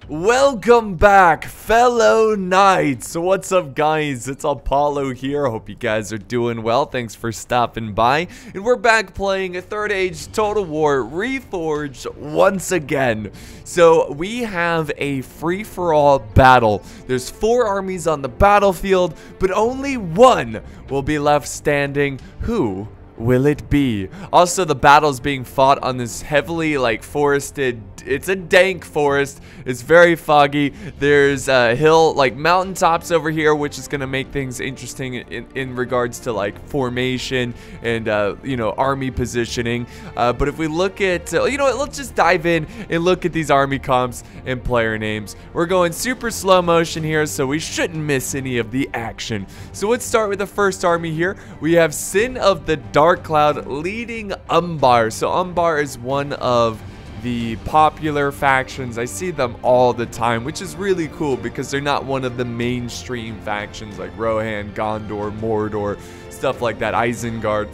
Welcome back, fellow knights. What's up, guys? It's Apollo here. Hope you guys are doing well. Thanks for stopping by. And we're back playing a Third Age Total War Reforged once again. So we have a free-for-all battle. There's 4 armies on the battlefield, but only one will be left standing. Who will it be? Also, the battle's being fought on this heavily forested, it's a dank forest. It's very foggy. There's a hill, mountaintops over here, which is gonna make things interesting in regards to formation and army positioning. But if we look at let's just dive in and look at these army comps and player names. We're going super slow motion here, so we shouldn't miss any of the action. So let's start with the first army here. We have Sin of the Dark Cloud leading Umbar. So Umbar is one of the popular factions. I see them all the time, which is really cool because they're not one of the mainstream factions like Rohan, Gondor, Mordor, stuff like that, Isengard.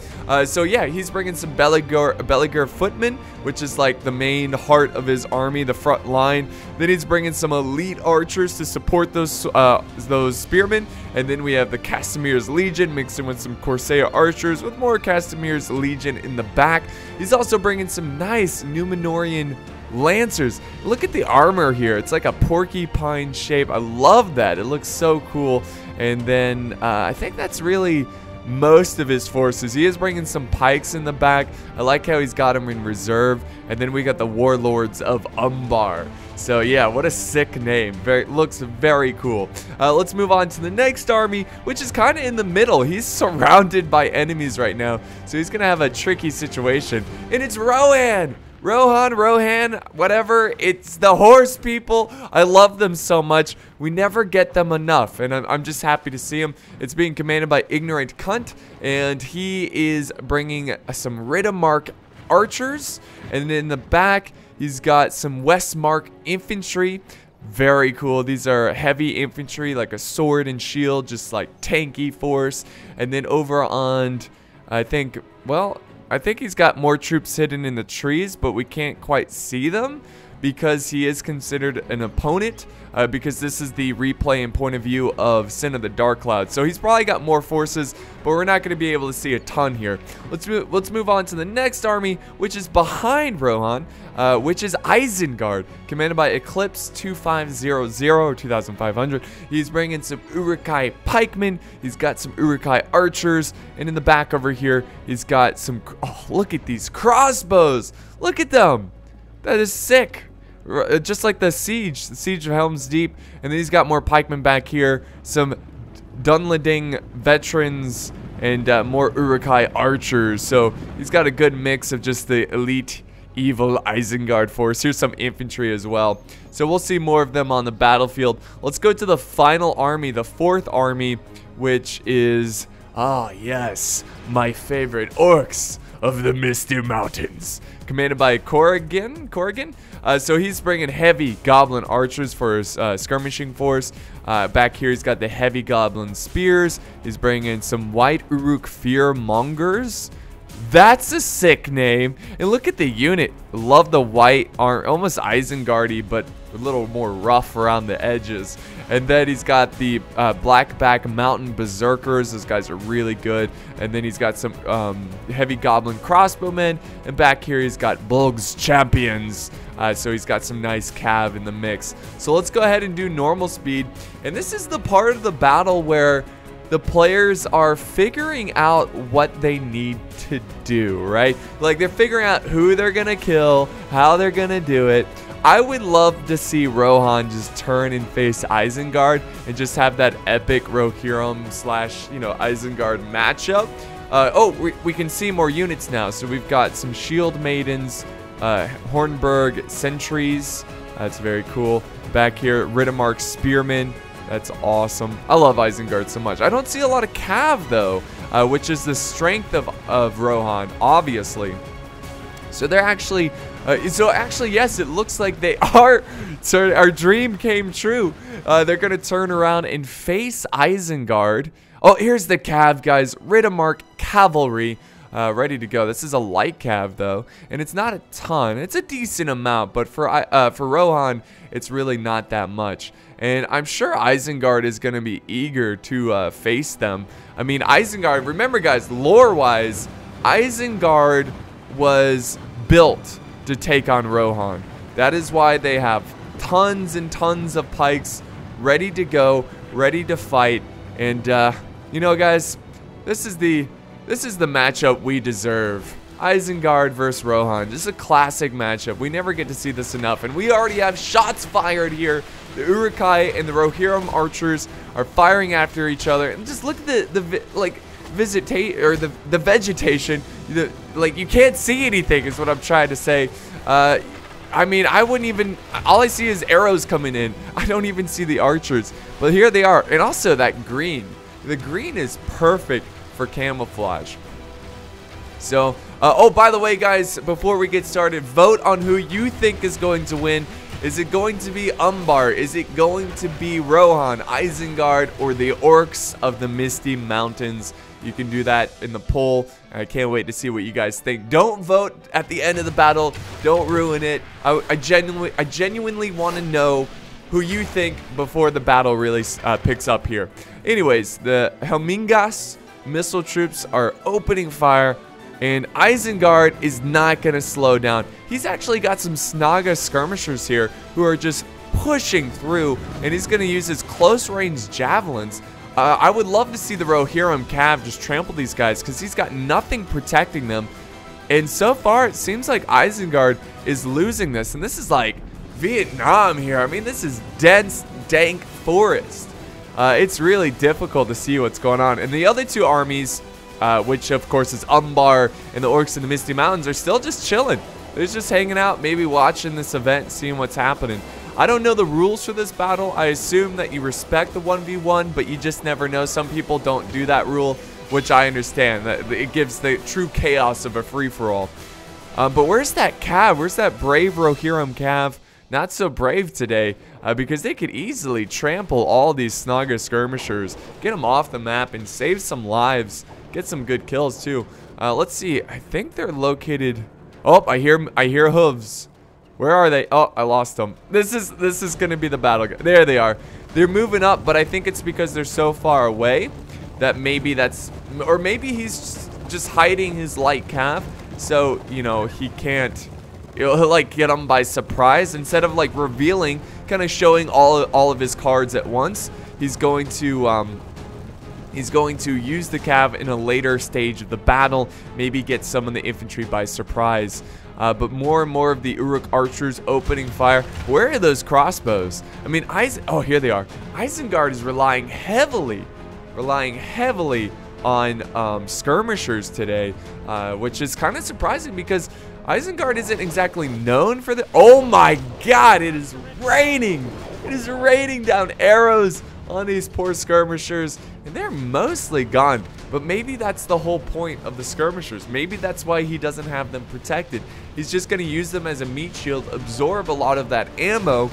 So yeah, he's bringing some Belegar footmen, which is the main heart of his army, the front line. Then he's bringing some elite archers to support those spearmen. And then we have the Casimir's Legion mixed in with some Corsair archers with more Casimir's Legion in the back. He's also bringing some nice Numenorian lancers. Look at the armor here. It's like a porcupine shape. I love that. It looks so cool. And then I think that's really most of his forces. He is bringing some pikes in the back. I like how he's got them in reserve. And then we got the Warlords of Umbar. So yeah, what a sick name. Looks very cool. Let's move on to the next army, which is kind of in the middle. He's surrounded by enemies right now, so he's gonna have a tricky situation. And it's Rohan, whatever. It's the horse people. I love them so much. We never get them enough, and I'm just happy to see him. It's being commanded by Ignorant Cunt, and he is bringing some Riddermark archers, and in the back he's got some Westmark infantry. Very cool. These are heavy infantry, like a sword and shield, just tanky force. And then over on, I think he's got more troops hidden in the trees, but we can't quite see them because he is considered an opponent, because this is the replay and point of view of Sin of the Dark Cloud. So he's probably got more forces, but we're not going to be able to see a ton here. Let's move on to the next army, which is behind Rohan, which is Isengard, commanded by Eclipse 2500 or 2500. He's bringing some Uruk-hai pikemen. He's got some Uruk-hai archers, and in the back over here, he's got some. Oh, look at these crossbows! Look at them. That is sick. Just like the siege of Helm's Deep. And then he's got more pikemen back here, some Dunlading veterans, and more Uruk-hai archers. So he's got a good mix of just the elite evil Isengard force. Here's some infantry as well. So we'll see more of them on the battlefield. Let's go to the final army, the 4th army, which is, yes, my favorite, Orcs of the Misty Mountains, commanded by Corrigan. So he's bringing heavy goblin archers for his skirmishing force. Back here he's got the heavy goblin spears. He's bringing some white Uruk fearmongers. That's a sick name. And look at the unit. Love the white arm, almost Isengard-y, but a little more rough around the edges. And then he's got the Blackback Mountain Berserkers. Those guys are really good. And then he's got some heavy goblin crossbowmen. And back here he's got Bulg's Champions. So he's got some nice cav in the mix. So let's go ahead and do normal speed. And this is the part of the battle where the players are figuring out what they need to do, right? They're figuring out who they're gonna kill, how they're gonna do it. I would love to see Rohan just turn and face Isengard and just have that epic Rohirrim / Isengard matchup. We can see more units now. So we've got some Shield Maidens, Hornburg Sentries. That's very cool. Back here, Riddermark Spearmen. That's awesome. I love Isengard so much. I don't see a lot of cav though, which is the strength of Rohan, obviously. So they're actually, yes, it looks like they are. So our dream came true. They're gonna turn around and face Isengard. Oh, here's the cav, guys. Riddermark Cavalry. ready to go. This is a light cav though, and it's not a ton. It's a decent amount, but for Rohan, it's really not that much. And I'm sure Isengard is going to be eager to face them. I mean, Isengard, remember guys, lore-wise, Isengard was built to take on Rohan. That is why they have tons and tons of pikes ready to go, ready to fight. And you know guys, this is the matchup we deserve. Isengard versus Rohan. Just a classic matchup. We never get to see this enough. And we already have shots fired here. The Uruk-hai and the Rohirrim archers are firing after each other. And just look at the vegetation. Like, you can't see anything is what I'm trying to say. I mean, I wouldn't even, all I see is arrows coming in. I don't even see the archers. But here they are. And also that green. The green is perfect for camouflage. So, oh, by the way, guys, before we get started, vote on who you think is going to win. Is it going to be Umbar? Is it going to be Rohan, Isengard, or the Orcs of the Misty Mountains? You can do that in the poll. I can't wait to see what you guys think. Don't vote at the end of the battle. Don't ruin it. I genuinely want to know who you think before the battle really picks up here. Anyways, the Helmingas missile troops are opening fire, and Isengard is not going to slow down. He's actually got some Snaga skirmishers here who are just pushing through, and he's going to use his close-range javelins. I would love to see the Rohirrim cav just trample these guys because he's got nothing protecting them. And so far, it seems like Isengard is losing this. And this is like Vietnam here. I mean, this is dense, dank forest. It's really difficult to see what's going on. And the other two armies, which of course is Umbar and the Orcs in the Misty Mountains, are still just chilling. They're just hanging out, maybe watching this event, seeing what's happening. I don't know the rules for this battle. I assume that you respect the 1v1, but you just never know. Some people don't do that rule, which I understand. That it gives the true chaos of a free-for-all. But where's that cav? Where's that brave Rohirrim cav? Not so brave today, because they could easily trample all these Snaga skirmishers, get them off the map, and save some lives. Get some good kills too. Let's see. I think they're located. Oh, I hear hooves. Where are they? Oh, I lost them. This is gonna be the battle. There they are. They're moving up, but I think it's because they're so far away that maybe that's, or maybe he's just hiding his light cav, so you know he can't, he'll like get them by surprise instead of like revealing, kind of showing all of his cards at once. He's going to use the cav in a later stage of the battle, maybe get some of the infantry by surprise. But more and more of the Uruk archers opening fire. Where are those crossbows? I mean, oh, here they are. Isengard is relying heavily on skirmishers today, which is kind of surprising because Isengard isn't exactly known for the. Oh my God! It is raining. It is raining down arrows on these poor skirmishers, and they're mostly gone. But maybe that's the whole point of the skirmishers. Maybe that's why he doesn't have them protected. He's just going to use them as a meat shield, absorb a lot of that ammo.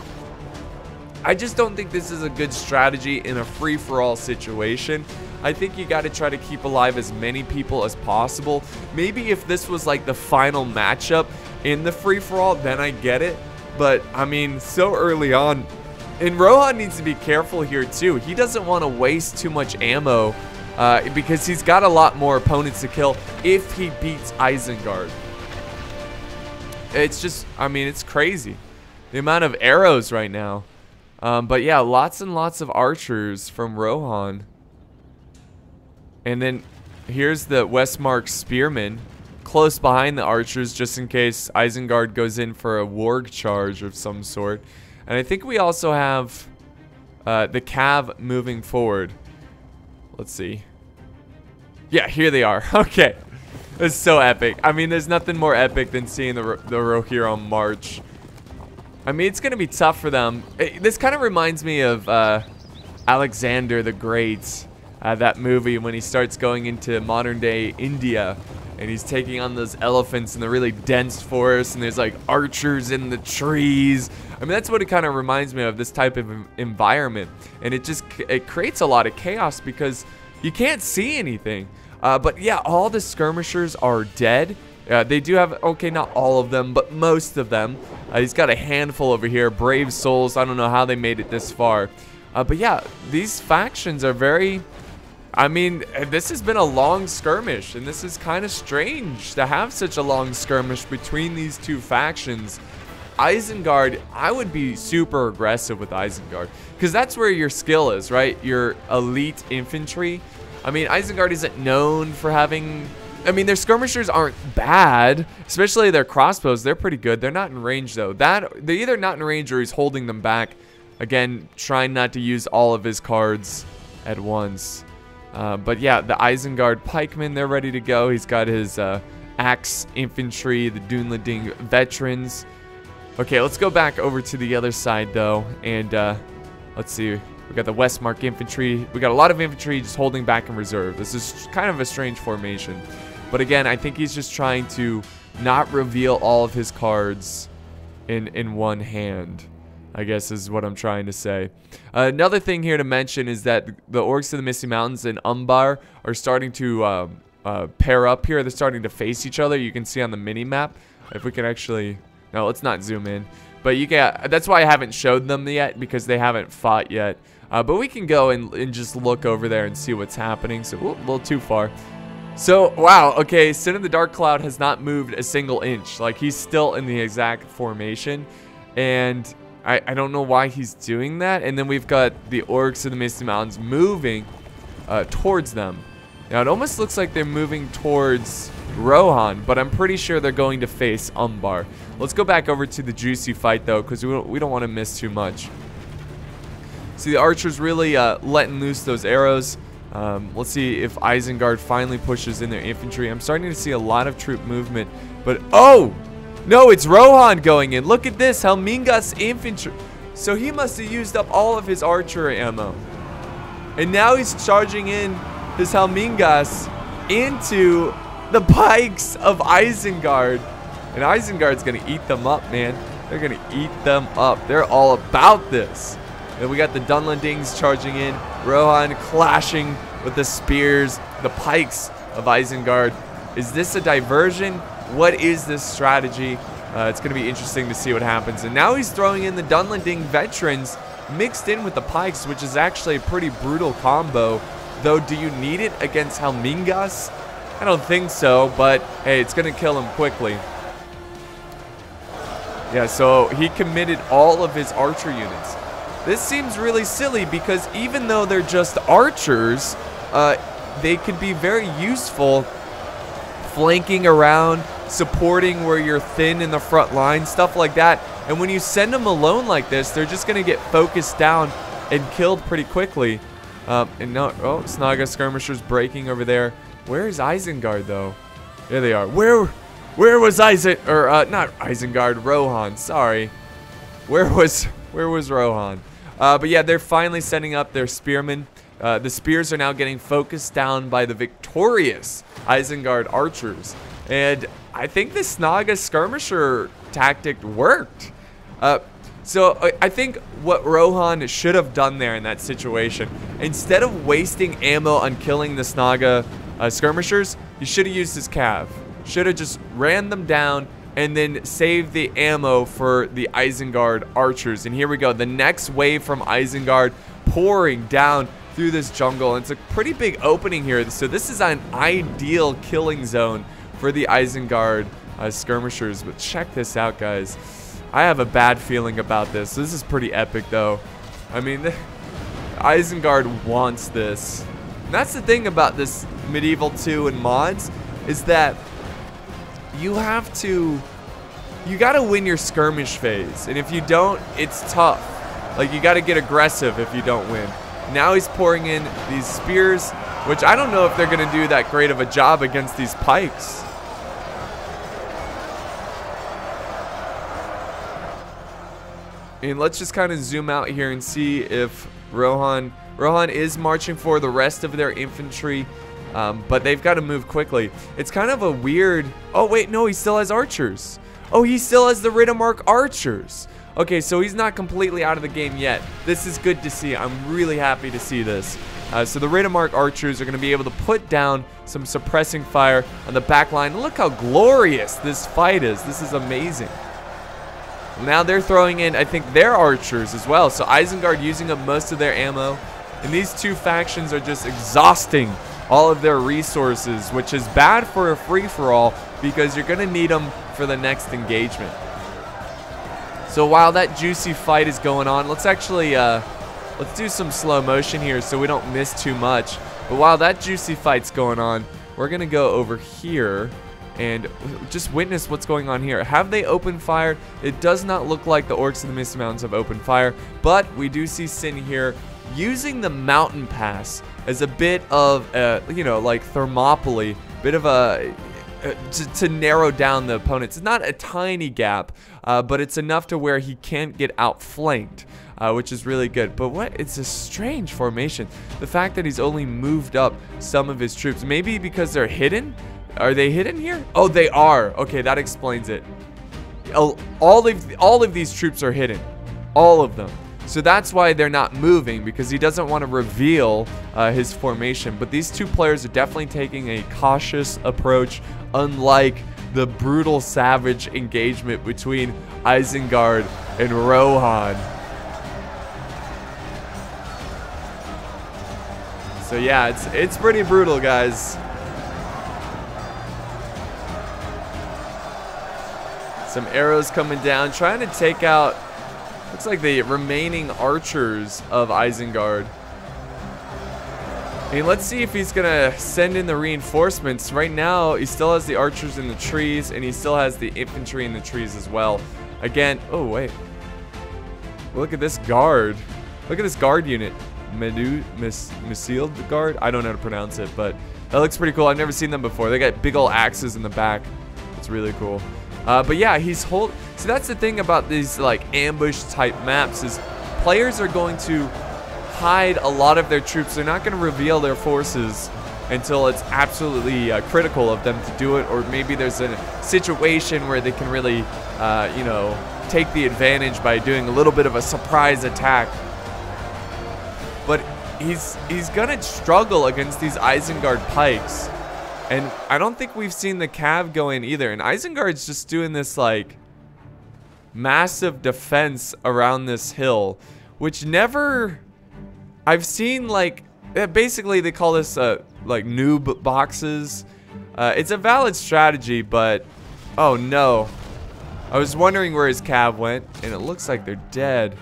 I just don't think this is a good strategy in a free-for-all situation. I think you got to try to keep alive as many people as possible. Maybe if this was like the final matchup in the free-for-all, then I get it. But, I mean, so early on. And Rohan needs to be careful here too. He doesn't want to waste too much ammo because he's got a lot more opponents to kill if he beats Isengard. It's just, I mean, it's crazy. The amount of arrows right now. But yeah, lots and lots of archers from Rohan. And then here's the Westmark spearmen close behind the archers just in case Isengard goes in for a warg charge of some sort. And I think we also have the cav moving forward. Let's see. Yeah, here they are. Okay. It's so epic. I mean, there's nothing more epic than seeing the Rohirrim march. I mean, it's going to be tough for them. This kind of reminds me of Alexander the Great. That movie when he starts going into modern day India. And he's taking on those elephants in the really dense forest. And there's like archers in the trees. I mean, that's what it kind of reminds me of, this type of environment. And it creates a lot of chaos because you can't see anything. But yeah, all the skirmishers are dead. They do have, okay, not all of them, but most of them. He's got a handful over here, brave souls. I don't know how they made it this far. But yeah, these factions are very, I mean, this has been a long skirmish, and this is kind of strange to have such a long skirmish between these two factions. Isengard, I would be super aggressive with Isengard, because that's where your skill is, right? Your elite infantry. I mean, Isengard isn't known for having, I mean, their skirmishers aren't bad, especially their crossbows. They're pretty good. They're not in range, though. They're either not in range or he's holding them back. Again, trying not to use all of his cards at once. But yeah, the Isengard pikemen, they're ready to go. He's got his axe infantry, the Dunlading veterans. Okay, let's go back over to the other side, though. And let's see. We got the Westmark infantry. We got a lot of infantry just holding back in reserve. This is kind of a strange formation. But again, I think he's just trying to not reveal all of his cards in one hand, I guess is what I'm trying to say. Another thing here to mention is that the Orcs of the Misty Mountains and Umbar are starting to pair up here. They're starting to face each other. You can see on the mini-map. If we can actually... No, let's not zoom in. But you can... That's why I haven't showed them yet, because they haven't fought yet. But we can go and just look over there and see what's happening. So, a little too far. So, wow, okay, Sin of the Dark Cloud has not moved a single inch. Like, he's still in the exact formation. And I don't know why he's doing that. And then we've got the Orcs of the Misty Mountains moving towards them. Now, it almost looks like they're moving towards Rohan, but I'm pretty sure they're going to face Umbar. Let's go back over to the juicy fight, though, because we don't want to miss too much. See, the archers really letting loose those arrows. Let's see if Isengard finally pushes in their infantry. I'm starting to see a lot of troop movement, but oh! No, it's Rohan going in. Look at this, Helmingas infantry. So he must have used up all of his archery ammo. And now he's charging in his Helmingas into the pikes of Isengard. And Isengard's going to eat them up, man. They're going to eat them up. They're all about this. Then we got the Dunlandings charging in. Rohan clashing with the spears, the pikes of Isengard. Is this a diversion? What is this strategy? It's going to be interesting to see what happens. And now he's throwing in the Dunlanding veterans mixed in with the pikes, which is actually a pretty brutal combo. Though, do you need it against Helmingas? I don't think so, but hey, it's going to kill him quickly. Yeah, so he committed all of his archer units. This seems really silly because even though they're just archers, they could be very useful flanking around, supporting where you're thin in the front line, stuff like that. And when you send them alone like this, they're just going to get focused down and killed pretty quickly. And no, oh, Snaga skirmishers breaking over there. Where is Isengard, though? There they are. Where was not Isengard, Rohan, sorry. Where was Rohan? But yeah, they're finally setting up their spearmen. The spears are now getting focused down by the victorious Isengard archers. And I think the Snaga skirmisher tactic worked. So I think what Rohan should have done there in that situation, instead of wasting ammo on killing the Snaga skirmishers, he should have used his cav. Should have just ran them down and then saved the ammo for the Isengard archers. And here we go, the next wave from Isengard pouring down through this jungle. And it's a pretty big opening here, so this is an ideal killing zone for the Isengard skirmishers. But check this out, guys. I have a bad feeling about this. This is pretty epic, though. I mean, Isengard wants this. And that's the thing about this Medieval 2 and mods, is that you gotta win your skirmish phase. And if you don't, it's tough. Like, you gotta get aggressive if you don't win. Now he's pouring in these spears, which I don't know if they're gonna do that great of a job against these pikes. And let's just kind of zoom out here and see if Rohan is marching for the rest of their infantry, but they've got to move quickly. It's kind of a weird... Oh, wait, no, he still has archers. Oh, he still has the Riddermark archers. Okay, so he's not completely out of the game yet. This is good to see. I'm really happy to see this. So the Riddermark archers are going to be able to put down some suppressing fire on the back line. Look how glorious this fight is. This is amazing. Now they're throwing in, I think, their archers as well. So Isengard using up most of their ammo. And these two factions are just exhausting all of their resources, which is bad for a free-for-all because you're going to need them for the next engagement. So while that juicy fight is going on, let's actually let's do some slow motion here so we don't miss too much. But while that juicy fight's going on, we're gonna go over here and just witness what's going on here. Have they opened fire? It does not look like the Orcs of the Misty Mountains have opened fire, but we do see Sin here using the mountain pass as a bit of you know, like Thermopylae, bit of a to narrow down the opponents. It's not a tiny gap, but it's enough to where he can't get outflanked, which is really good. But it's a strange formation. The fact that he's only moved up some of his troops, maybe because they're hidden. Are they hidden here? Oh, they are. Okay, that explains it. All of these troops are hidden, all of them. So that's why they're not moving, because he doesn't want to reveal his formation. But these two players are definitely taking a cautious approach, unlike the brutal, savage engagement between Isengard and Rohan. So yeah, it's pretty brutal, guys. Some arrows coming down, trying to take out, looks like the remaining archers of Isengard. And let's see if he's gonna send in the reinforcements. Right now, he still has the archers in the trees, and he still has the infantry in the trees as well. Again, oh wait. Look at this guard. Look at this guard unit. Missealed guard? I don't know how to pronounce it, but that looks pretty cool. I've never seen them before. They got big old axes in the back. It's really cool. But yeah, so that's the thing about these like ambush type maps, is players are going to hide a lot of their troops. They're not going to reveal their forces until it's absolutely critical of them to do it, or maybe there's a situation where they can really, you know, take the advantage by doing a little bit of a surprise attack. But he's gonna struggle against these Isengard pikes. And I don't think we've seen the cav go in either. And Isengard's just doing this like massive defense around this hill, which never, I've seen like, basically they call this like noob boxes. It's a valid strategy, but oh no. I was wondering where his cav went, and it looks like they're dead.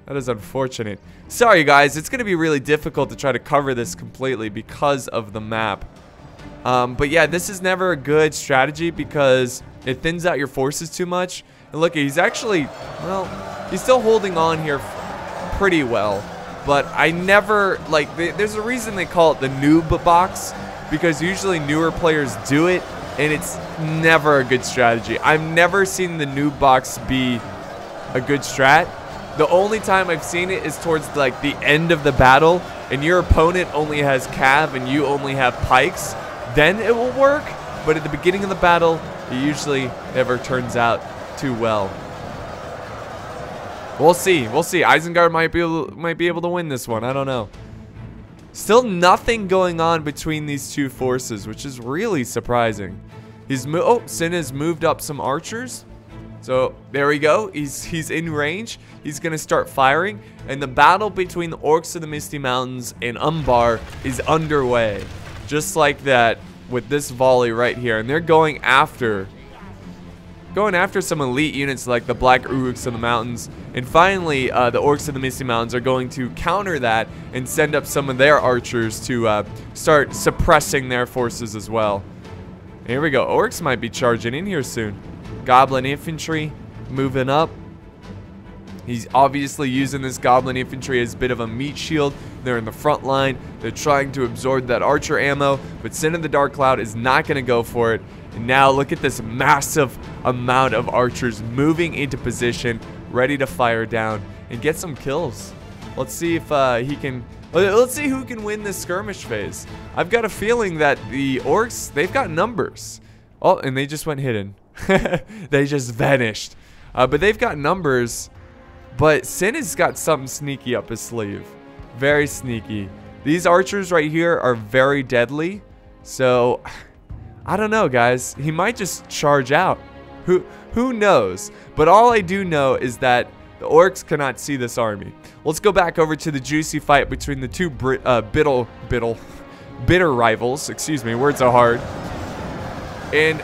That is unfortunate. Sorry guys, it's gonna be really difficult to try to cover this completely because of the map. But yeah, this is never a good strategy because it thins out your forces too much. And look, he's actually, well, he's still holding on here pretty well. But I never, like, there's a reason they call it the noob box, because usually newer players do it, and it's never a good strategy. I've never seen the noob box be a good strat. The only time I've seen it is towards like the end of the battle, and your opponent only has cav and you only have pikes. Then it will work, but at the beginning of the battle, it usually never turns out too well. We'll see. We'll see. Isengard might be able to win this one. I don't know. Still nothing going on between these two forces, which is really surprising. Sin has moved up some archers. So there we go. He's in range. He's gonna start firing, and the battle between the Orcs of the Misty Mountains and Umbar is underway. Just like that with this volley right here, and they're going after some elite units like the Black Uruks of the mountains. And finally, the Orcs of the Misty Mountains are going to counter that and send up some of their archers to start suppressing their forces as well. Here we go. Orcs might be charging in here soon. Goblin infantry moving up. He's obviously using this goblin infantry as a bit of a meat shield. They're in the front line. They're trying to absorb that archer ammo, but Sin of the Dark Cloud is not going to go for it. And now look at this massive amount of archers moving into position, ready to fire down and get some kills. Let's see if he can. Let's see who can win this skirmish phase. I've got a feeling that the Orcs, they've got numbers. Oh, and they just went hidden. They just vanished. But they've got numbers. But Sin has got something sneaky up his sleeve. Very sneaky. These archers right here are very deadly. So, I don't know, guys. He might just charge out. Who knows? But all I do know is that the Orcs cannot see this army. Let's go back over to the juicy fight between the two bitter rivals. Excuse me, words are hard. And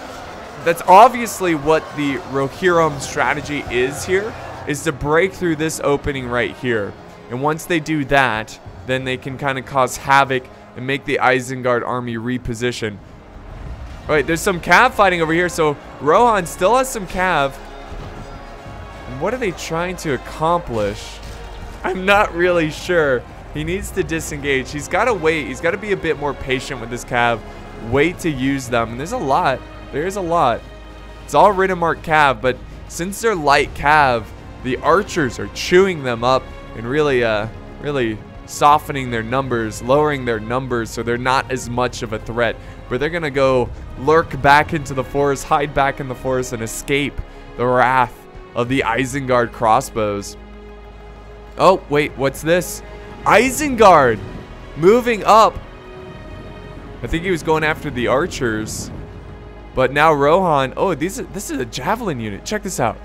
that's obviously what the Rohirrim strategy is here, is to break through this opening right here. And once they do that, then they can kind of cause havoc and make the Isengard army reposition. All right, there's some cav fighting over here, so Rohan still has some cav. What are they trying to accomplish? I'm not really sure. He needs to disengage. He's got to wait. He's got to be a bit more patient with this cav. Wait to use them. And there's a lot. There's a lot. It's all Riddermark cav, but since they're light cav, the archers are chewing them up and really softening their numbers, lowering their numbers so they're not as much of a threat. But they're going to go lurk back into the forest, hide back in the forest, and escape the wrath of the Isengard crossbows. Oh, wait, what's this? Isengard moving up. I think he was going after the archers. But now Rohan, oh, this is a javelin unit. Check this out.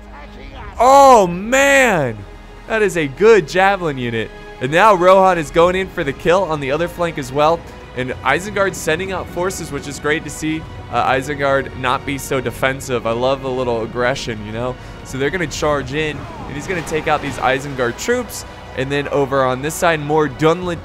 Oh, man. That is a good javelin unit. And now Rohan is going in for the kill on the other flank as well. And Isengard sending out forces, which is great to see Isengard not be so defensive. I love the little aggression, you know. So they're going to charge in, and he's going to take out these Isengard troops. And then over on this side, more Dunlanding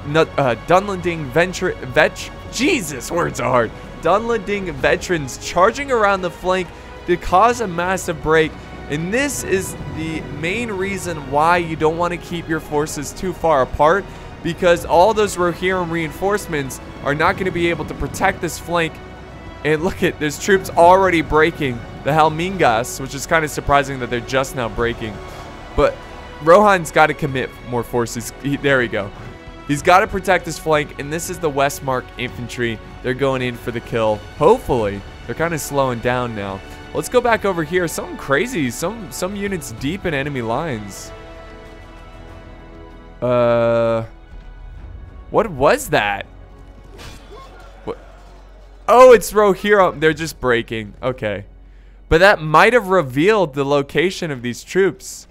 Jesus, words are hard. Dunlanding veterans charging around the flank to cause a massive break. And this is the main reason why you don't want to keep your forces too far apart, because all those Rohirrim reinforcements are not going to be able to protect this flank. And look at, there's troops already breaking the Helmingas, which is kind of surprising that they're just now breaking. But Rohan's got to commit more forces. There we go. He's got to protect his flank, and this is the Westmark infantry. They're going in for the kill. Hopefully, they're kind of slowing down now. Let's go back over here. Something crazy. Some units deep in enemy lines. What was that? What? Oh, it's Rohirrim. They're just breaking. Okay. But that might have revealed the location of these troops.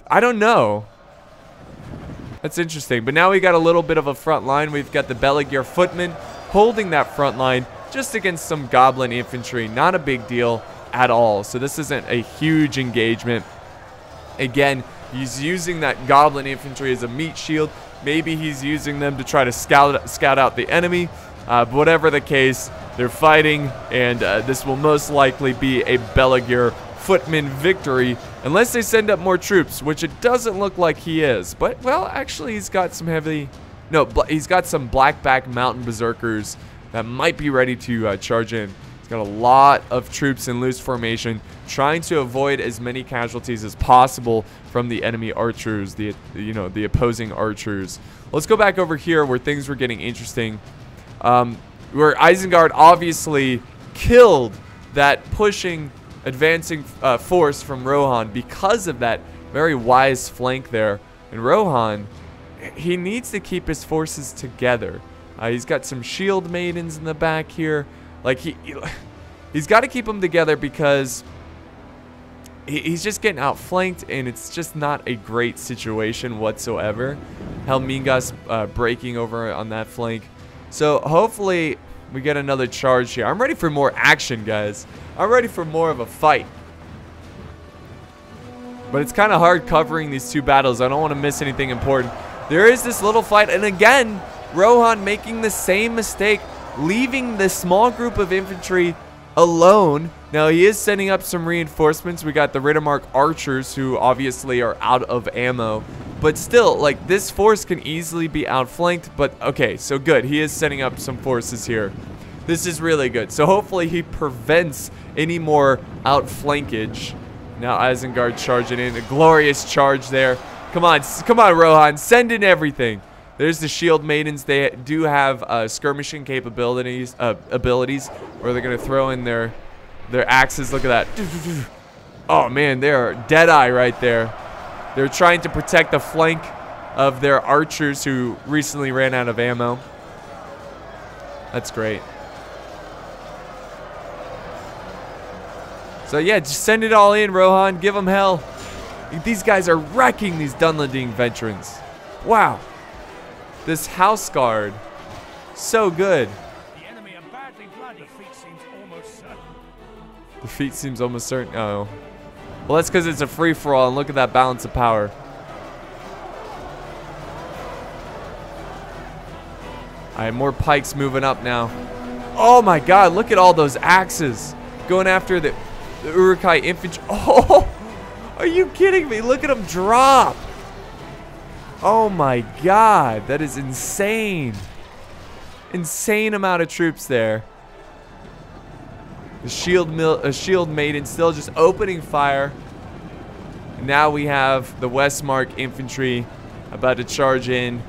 I don't know. That's interesting. But now we got a little bit of a front line. We've got the Belagir footmen holding that front line just against some goblin infantry. Not a big deal at all. So this isn't a huge engagement. Again, he's using that goblin infantry as a meat shield. Maybe he's using them to try to scout out the enemy. But whatever the case, they're fighting, and this will most likely be a Belagir footman victory, unless they send up more troops, which it doesn't look like he is. But, well, actually, he's got some he's got some blackback mountain berserkers that might be ready to charge in. He's got a lot of troops in loose formation, trying to avoid as many casualties as possible from the enemy archers, the opposing archers. Let's go back over here where things were getting interesting. Where Isengard obviously killed that advancing force from Rohan because of that very wise flank there. And Rohan, he needs to keep his forces together. He's got some shield maidens in the back here. Like he's got to keep them together because he's just getting outflanked, and it's just not a great situation whatsoever. Helmingas breaking over on that flank. So hopefully we get another charge here. I'm ready for more action, guys. I'm ready for more of a fight. But it's kind of hard covering these two battles. I don't want to miss anything important. There is this little fight, and again, Rohan making the same mistake, leaving this small group of infantry alone. Now, he is setting up some reinforcements. We got the Riddermark archers, who obviously are out of ammo. But still, like, this force can easily be outflanked. But, okay, so good. He is setting up some forces here. This is really good. So, hopefully, he prevents any more outflankage. Now, Isengard charging in. A glorious charge there. Come on, Rohan. Send in everything. There's the shield maidens. They do have skirmishing abilities, where they're going to throw in their axes. Look at that. Oh man, they're dead-eye right there. They're trying to protect the flank of their archers who recently ran out of ammo. That's great. So yeah, just send it all in, Rohan. Give them hell. These guys are wrecking these Dunlending veterans. Wow. This house guard. So good. The enemy are badly bloody. Defeat seems almost certain. Defeat seems almost certain. Oh. Well, that's because it's a free-for-all, and look at that balance of power. All right, more pikes moving up now. Oh my god, look at all those axes going after the Uruk-hai infantry. Oh, are you kidding me? Look at them drop. Oh my god, that is insane. Insane amount of troops there. The shield maiden still just opening fire. And now we have the Westmark infantry about to charge in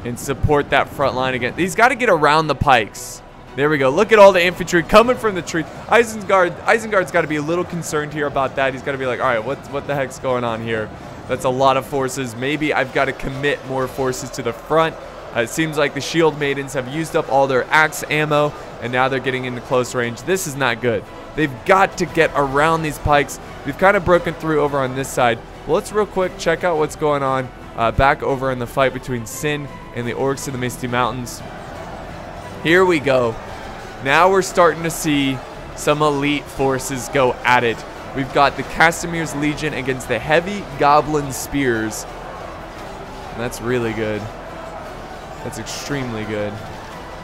and support that front line again. He's got to get around the pikes. There we go. Look at all the infantry coming from the tree. Isengard's got to be a little concerned here about that. He's got to be like, all right, what the heck's going on here? That's a lot of forces. Maybe I've got to commit more forces to the front. It seems like the shield maidens have used up all their axe ammo, and now they're getting into close range. This is not good. They've got to get around these pikes. We've kind of broken through over on this side. Well, let's real quick check out what's going on back over in the fight between Sin and the Orcs of the Misty Mountains. Here we go. Now we're starting to see some elite forces go at it. We've got the Casimir's Legion against the Heavy Goblin Spears. And that's really good. That's extremely good.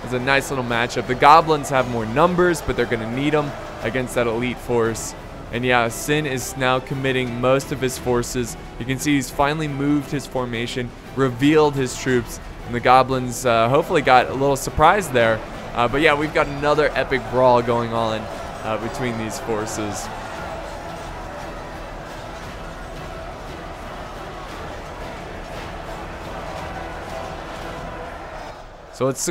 It's a nice little matchup. The Goblins have more numbers, but they're going to need them against that elite force. And yeah, Sin is now committing most of his forces. You can see he's finally moved his formation, revealed his troops, and the Goblins hopefully got a little surprised there. But yeah, we've got another epic brawl going on between these forces. So let's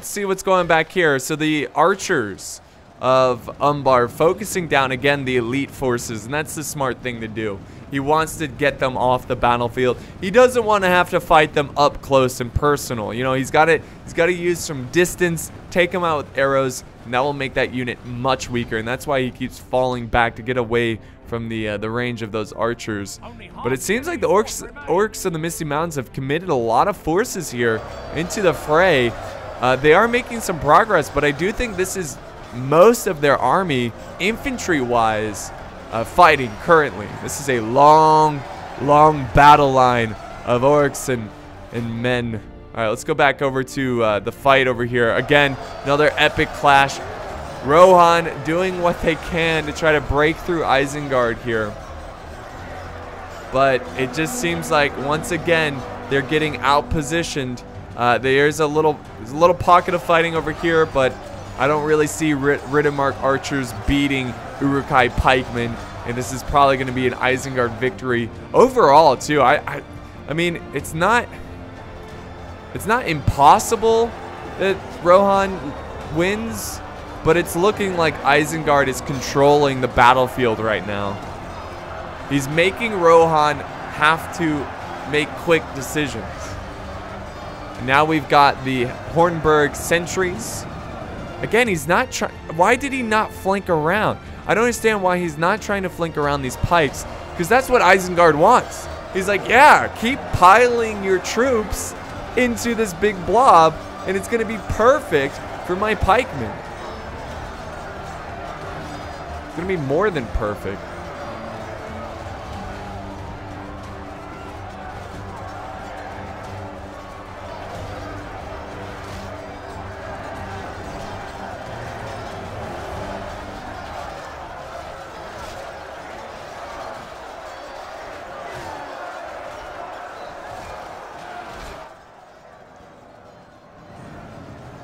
see what's going back here. So the archers of Umbar focusing down again the elite forces, and that's the smart thing to do. He wants to get them off the battlefield. He doesn't want to have to fight them up close and personal. You know, he's got to use some distance, take them out with arrows, and that will make that unit much weaker. And that's why he keeps falling back to get away from the range of those archers. But it seems like the orcs of the Misty Mountains have committed a lot of forces here into the fray. They are making some progress, but I do think this is most of their army, infantry-wise, fighting currently. This is a long battle line of orcs and men. All right, let's go back over to the fight over here. Again, another epic clash. Rohan doing what they can to try to break through Isengard here. But it just seems like, once again, they're getting out-positioned. There's a little pocket of fighting over here, but I don't really see Riddermark archers beating Uruk-hai pikemen, and this is probably going to be an Isengard victory overall too. I mean, it's not impossible that Rohan wins, but it's looking like Isengard is controlling the battlefield right now. He's making Rohan have to make quick decisions. And now we've got the Hornburg sentries. Again, he's not trying. Why did he not flank around? I don't understand why he's not trying to flank around these pikes, because that's what Isengard wants. He's like, yeah, keep piling your troops into this big blob, and it's going to be perfect for my pikemen. It's going to be more than perfect.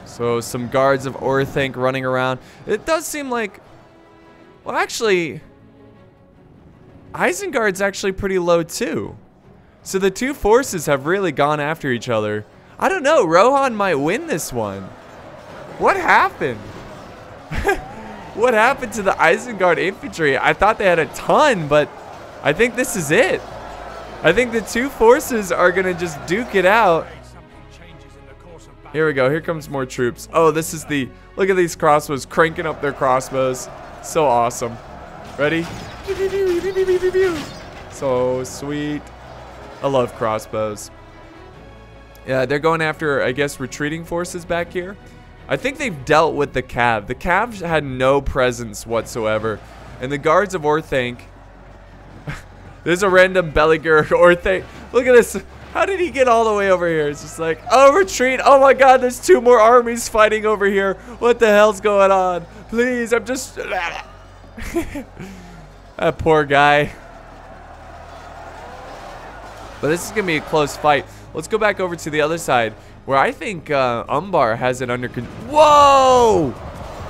So some guards of Orthanc running around. It does seem like, well, actually, Isengard's actually pretty low too. So the two forces have really gone after each other. I don't know, Rohan might win this one. What happened? What happened to the Isengard infantry? I thought they had a ton, but I think this is it. I think the two forces are going to just duke it out. Here we go. Here comes more troops. Oh, this is the... Look at these crossbows cranking up their crossbows. So awesome. Ready? So sweet. I love crossbows. Yeah, they're going after, I guess, retreating forces back here. I think they've dealt with the Cav. The Cav had no presence whatsoever. And the guards of Orthanc... There's a random Beliger Orthanc. Look at this. How did he get all the way over here? It's just like, oh, retreat. Oh my god, there's two more armies fighting over here. What the hell's going on? Please, I'm just... That poor guy. But this is going to be a close fight. Let's go back over to the other side, where I think Umbar has it under control. Whoa!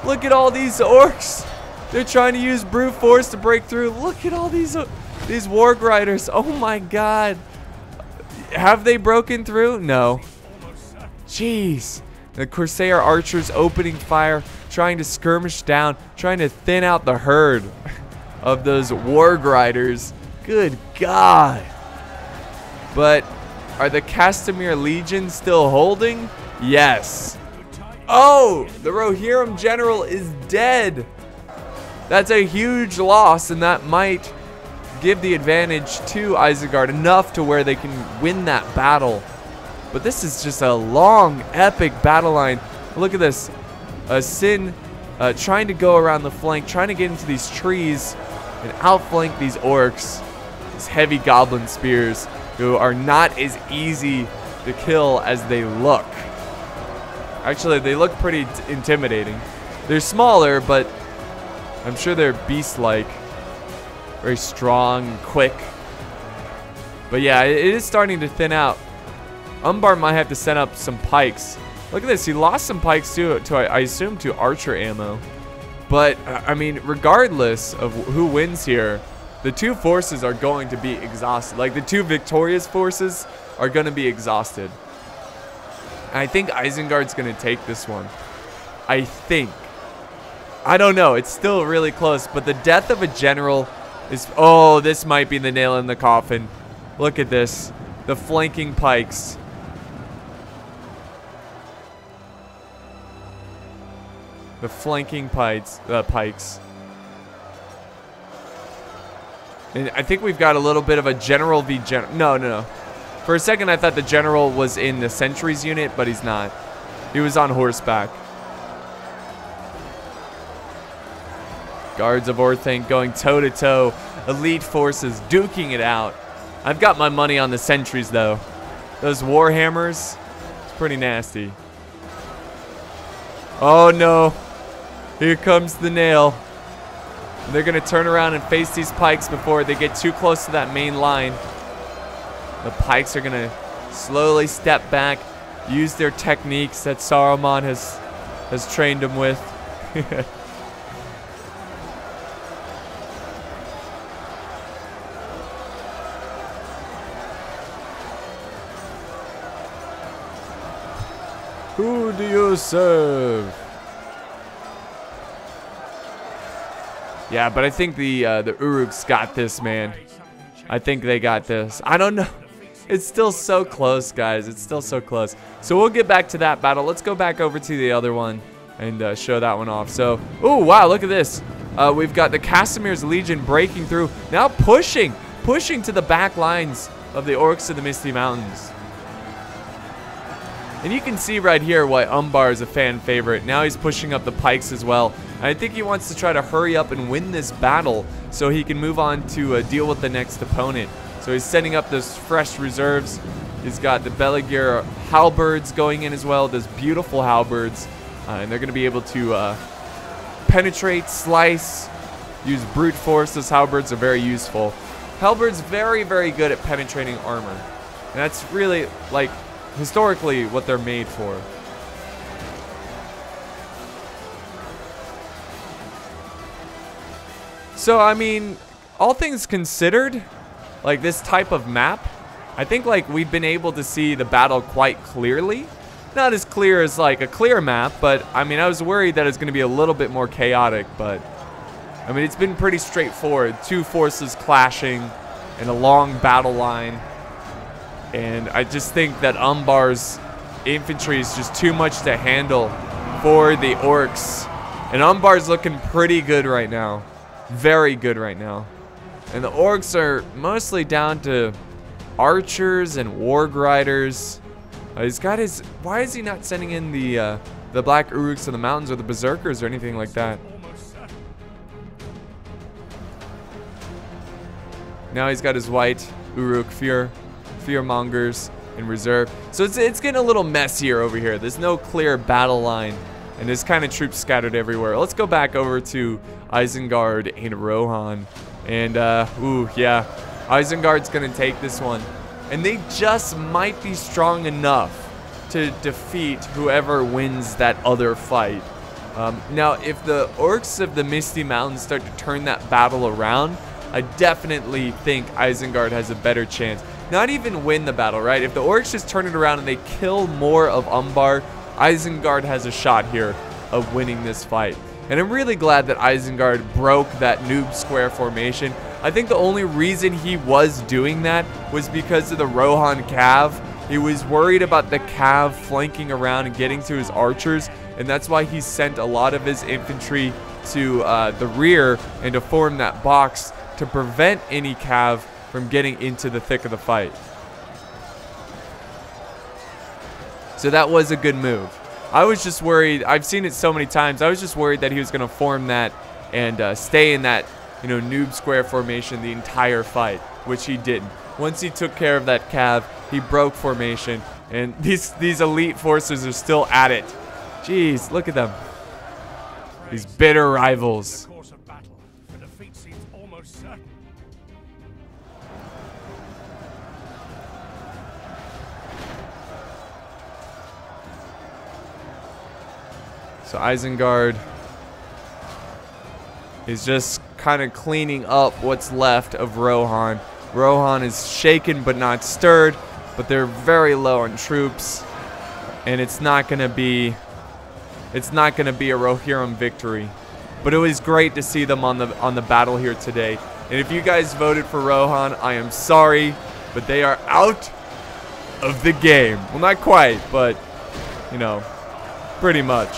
Look at all these orcs. They're trying to use brute force to break through. Look at all these warg riders. Oh my god. Have they broken through? No. Jeez. The Corsair archers opening fire, trying to skirmish down, trying to thin out the herd of those warg riders. Good god. But are the Castamere Legion still holding? Yes. Oh, the Rohirrim general is dead. That's a huge loss, and that might give the advantage to Isengard enough to where they can win that battle. But this is just a long, epic battle line. Look at this. Sin trying to go around the flank, trying to get into these trees and outflank these orcs. These heavy goblin spears who are not as easy to kill as they look. Actually, they look pretty intimidating. They're smaller, but I'm sure they're beast-like. Very strong, quick. But yeah, it is starting to thin out. Umbar might have to send up some pikes. Look at this. He lost some pikes too, I assume, to archer ammo. But, I mean, regardless of who wins here, the two forces are going to be exhausted. Like, the two victorious forces are going to be exhausted. And I think Isengard's going to take this one. I think. I don't know. It's still really close. But the death of a general is... Oh, this might be the nail in the coffin. Look at this. The flanking pikes. The flanking pikes. And I think we've got a little bit of a general v general. No. For a second, I thought the general was in the sentries unit, but he's not. He was on horseback. Guards of Orthanc going toe-to-toe. Elite forces duking it out. I've got my money on the sentries, though. Those warhammers, it's pretty nasty. Oh, no. Here comes the nail. They're going to turn around and face these pikes before they get too close to that main line. The pikes are going to slowly step back, use their techniques that Saruman has trained them with. Who do you serve? Yeah, but I think the Uruks got this, man. I think they got this. I don't know. It's still so close, guys. It's still so close. So we'll get back to that battle. Let's go back over to the other one and show that one off. So, oh, wow, look at this. We've got the Casimir's Legion breaking through. Now pushing to the back lines of the Orcs of the Misty Mountains. And you can see right here why Umbar is a fan favorite. Now he's pushing up the pikes as well. And I think he wants to try to hurry up and win this battle so he can move on to deal with the next opponent. So he's setting up those fresh reserves. He's got the Beliger halberds going in as well, those beautiful halberds. And they're going to be able to penetrate, slice, use brute force. Those halberds are very useful. Halberds very, very good at penetrating armor. And that's really, like, historically what they're made for. So, I mean, all things considered, like this type of map, I think like we've been able to see the battle quite clearly. not as clear as like a clear map, but I mean, I was worried that it's going to be a little bit more chaotic, but I mean, it's been pretty straightforward. Two forces clashing in a long battle line. And I just think that Umbar's infantry is just too much to handle for the Orcs. And Umbar's looking pretty good right now. Very good right now. And the Orcs are mostly down to archers and warg riders. He's got his... Why is he not sending in the Black Uruks to the mountains or the Berserkers or anything like that? Now he's got his white Uruk Fearmongers in reserve. So it's getting a little messier over here. There's no clear battle line. And there's kind of troops scattered everywhere. Let's go back over to Isengard and Rohan. And, ooh, yeah. Isengard's going to take this one. And they just might be strong enough to defeat whoever wins that other fight. Now, if the Orcs of the Misty Mountains start to turn that battle around, I definitely think Isengard has a better chance. Not even win the battle, right? If the Orcs just turn it around and they kill more of Umbar, Isengard has a shot here of winning this fight. And I'm really glad that Isengard broke that noob square formation. I think the only reason he was doing that was because of the Rohan Cav. He was worried about the Cav flanking around and getting to his archers, and that's why he sent a lot of his infantry to the rear and to form that box to prevent any Cav from getting into the thick of the fight. So that was a good move. I was just worried. I've seen it so many times. I was just worried that he was going to form that and stay in that, you know, noob square formation the entire fight, which he didn't. Once he took care of that Cav, he broke formation, and these elite forces are still at it. Jeez, look at them. These bitter rivals. So Isengard is just kind of cleaning up what's left of Rohan. Rohan is shaken but not stirred, but they're very low on troops, and it's not gonna be a Rohirrim victory. But it was great to see them on the battle here today. And if you guys voted for Rohan, I am sorry, but they are out of the game. Well, not quite, but you know, pretty much.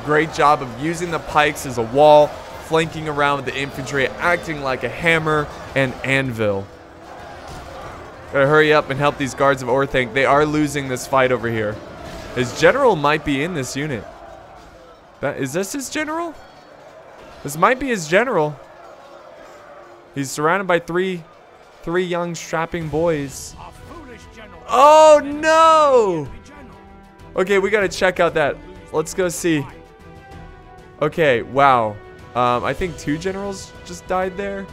Great job of using the pikes as a wall, flanking around with the infantry, acting like a hammer and anvil. Gotta hurry up and help these guards of Orthanc. They are losing this fight over here. His general might be in this unit. Is this his general? This might be his general. He's surrounded by three young strapping boys. Oh no! Okay, we gotta check out that. Let's go see. Okay, wow. I think 2 generals just died there.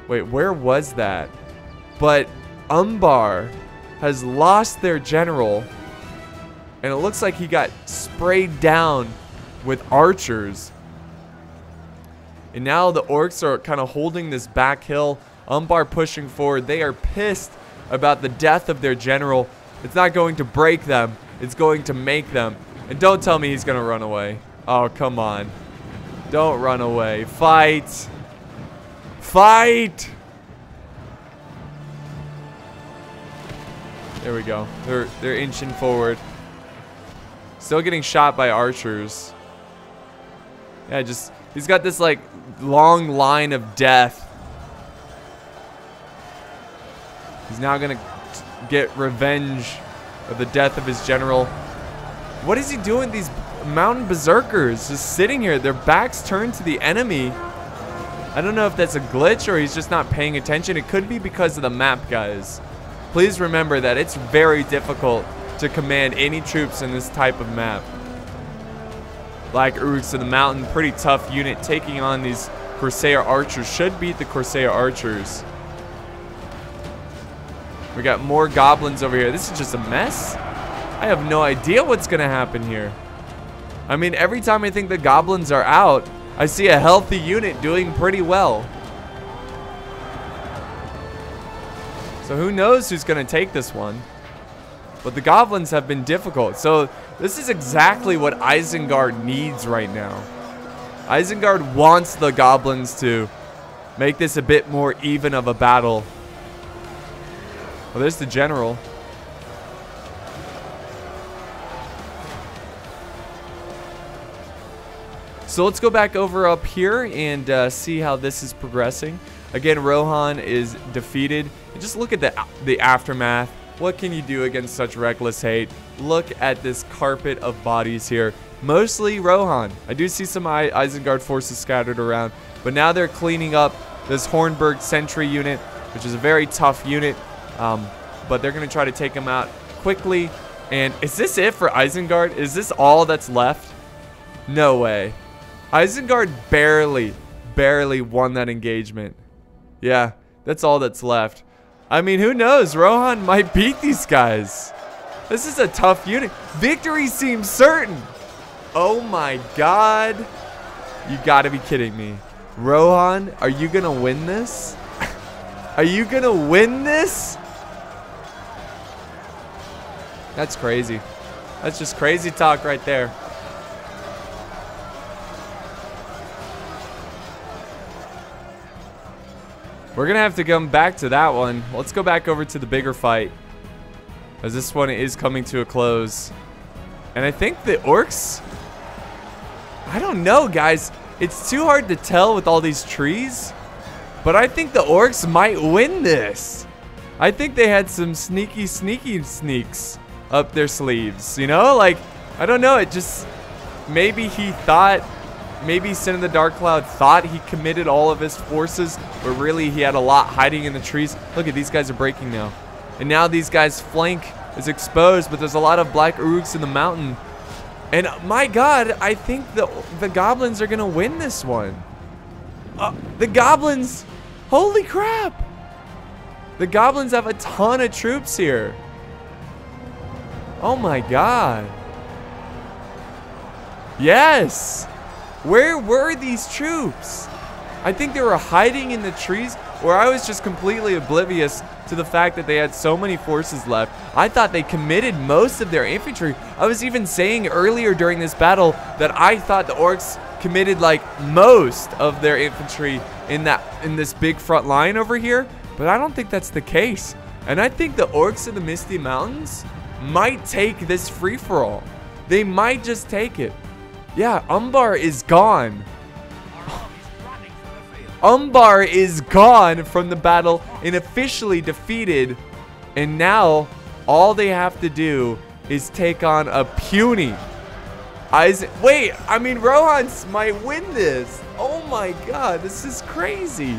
Wait, where was that? But Umbar has lost their general, and it looks like he got sprayed down with archers. And now the Orcs are kind of holding this back hill. Umbar pushing forward. They are pissed about the death of their general. It's not going to break them. It's going to make them. And don't tell me he's going to run away. Oh, come on. Don't run away. Fight. Fight. There we go. They're inching forward. Still getting shot by archers. Yeah, just he's got this like long line of death. He's now going to get revenge of the death of his general. What is he doing? These mountain berserkers just sitting here, their backs turned to the enemy. I don't know if that's a glitch or he's just not paying attention. It could be because of the map, guys. Please remember that it's very difficult to command any troops in this type of map. Black Uruks of the Mountain, pretty tough unit. Taking on these Corsair archers should beat the Corsair archers. We got more goblins over here. This is just a mess. I have no idea what's gonna happen here. I mean, every time I think the goblins are out, I see a healthy unit doing pretty well. So who knows who's going to take this one. But the goblins have been difficult. So this is exactly what Isengard needs right now. Isengard wants the goblins to make this a bit more even of a battle. Well, there's the general. So let's go back over up here and see how this is progressing. Again, Rohan is defeated. And just look at the aftermath. What can you do against such reckless hate? Look at this carpet of bodies here. Mostly Rohan. I do see some Isengard forces scattered around. But now they're cleaning up this Hornburg sentry unit, which is a very tough unit. But they're going to try to take him out quickly. And is this it for Isengard? Is this all that's left? No way. Isengard barely won that engagement. Yeah, that's all that's left. I mean, who knows? Rohan might beat these guys. This is a tough unit. Victory seems certain. Oh my god. You gotta be kidding me. Rohan, are you gonna win this? Are you gonna win this? That's crazy. That's just crazy talk right there. We're going to have to come back to that one. Let's go back over to the bigger fight, as this one is coming to a close. And I think the Orcs... I don't know, guys. It's too hard to tell with all these trees. But I think the Orcs might win this. I think they had some sneaky sneaks up their sleeves. You know? Like, I don't know. It just... Maybe he thought... Maybe Sin of the Dark Cloud thought he committed all of his forces, but really he had a lot hiding in the trees. Look at these guys are breaking now. And now these guys' flank is exposed, but there's a lot of black Orcs in the mountain. And my god, I think the goblins are going to win this one. The goblins, holy crap. The goblins have a ton of troops here. Oh my god. Yes. Where were these troops? I think they were hiding in the trees, or I was just completely oblivious to the fact that they had so many forces left. I thought they committed most of their infantry. I was even saying earlier during this battle that I thought the Orcs committed like most of their infantry in this big front line over here, but I don't think that's the case. And I think the Orcs of the Misty Mountains might take this free-for-all. They might just take it. Yeah, Umbar is gone. Umbar is gone from the battle and officially defeated. And now, all they have to do is take on a puny Wait, I mean, Rohan might win this. Oh my god, this is crazy.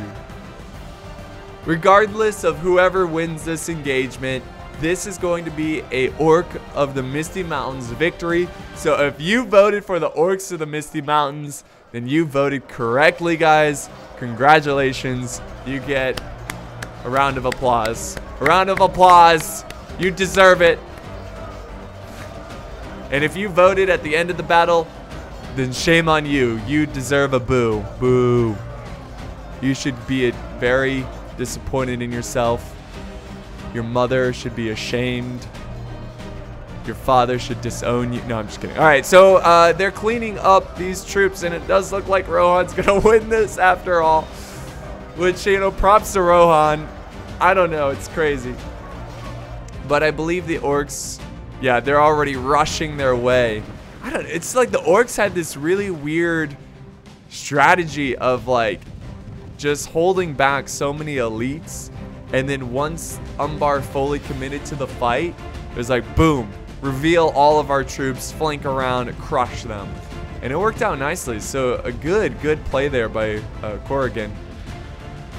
Regardless of whoever wins this engagement, this is going to be a Orc of the Misty Mountains victory. So if you voted for the Orcs of the Misty Mountains, then you voted correctly, guys. Congratulations. You get a round of applause. A round of applause. You deserve it. And if you voted at the end of the battle, then shame on you. You deserve a boo. Boo. You should be very disappointed in yourself. Your mother should be ashamed. Your father should disown you. No, I'm just kidding. All right, so they're cleaning up these troops, and it does look like Rohan's going to win this after all. Which, you know, props to Rohan. I don't know. It's crazy. But I believe the Orcs, yeah, they're already rushing their way. It's like the Orcs had this really weird strategy of, like, just holding back so many elites. And then once Umbar fully committed to the fight, it was like, boom, reveal all of our troops, flank around, crush them. And it worked out nicely. So a good play there by Corrigan.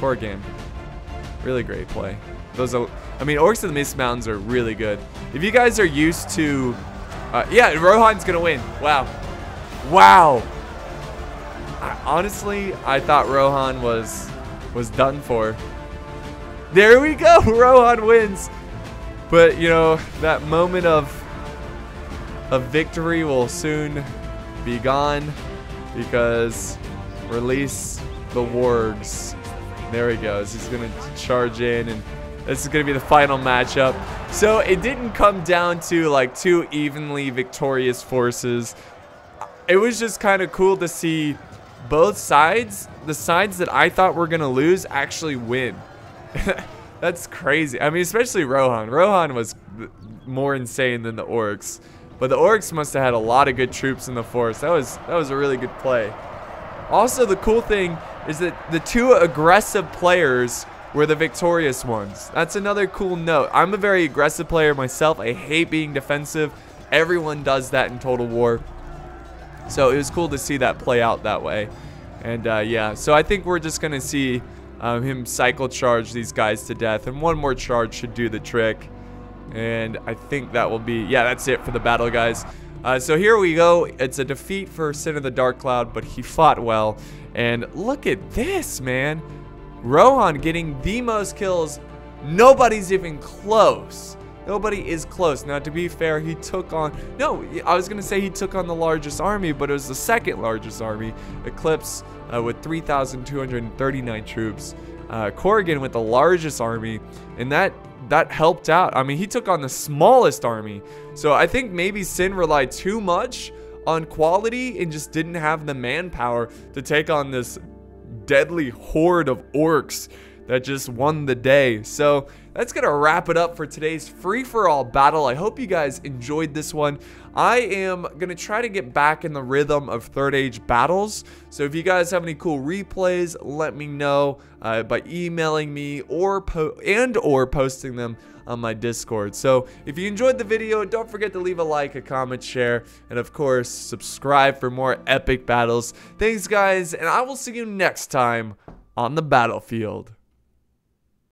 Really great play. I mean, Orcs of the Misty Mountains are really good. If you guys are used to... yeah, Rohan's going to win. Wow. Wow. Honestly, I thought Rohan was done for. There we go. Rohan wins. But, you know, that moment of victory will soon be gone because release the wargs. There he goes. He's going to charge in, and This is going to be the final matchup. So it didn't come down to like two evenly victorious forces. It was just kind of cool to see both sides, the sides that I thought were going to lose, actually win. That's crazy. I mean, especially Rohan. Rohan was more insane than the Orcs. But the Orcs must have had a lot of good troops in the force. That was a really good play. Also, the cool thing is that the two aggressive players were the victorious ones. That's another cool note. I'm a very aggressive player myself. I hate being defensive. Everyone does that in Total War. So it was cool to see that play out that way. And yeah, so I think we're just going to see him cycle charge these guys to death. And one more charge should do the trick. And I think that will be, yeah, that's it for the battle, guys. So here we go. It's a defeat for Sin of the Dark Cloud, but he fought well. And look at this, man. Rohan getting the most kills. Nobody's even close. Nobody is close. Now, to be fair, he took on... No, I was going to say he took on the largest army, but it was the second largest army. Eclipse with 3,239 troops. Corrigan with the largest army, and that helped out. I mean, he took on the smallest army. So I think maybe Sin relied too much on quality and just didn't have the manpower to take on this deadly horde of orcs that just won the day. So that's gonna wrap it up for today's free-for-all battle. I hope you guys enjoyed this one. I am gonna try to get back in the rhythm of Third Age battles. So if you guys have any cool replays, let me know by emailing me or posting them on my Discord. So if you enjoyed the video, don't forget to leave a like, a comment, share, and of course, subscribe for more epic battles. Thanks, guys, and I will see you next time on the battlefield.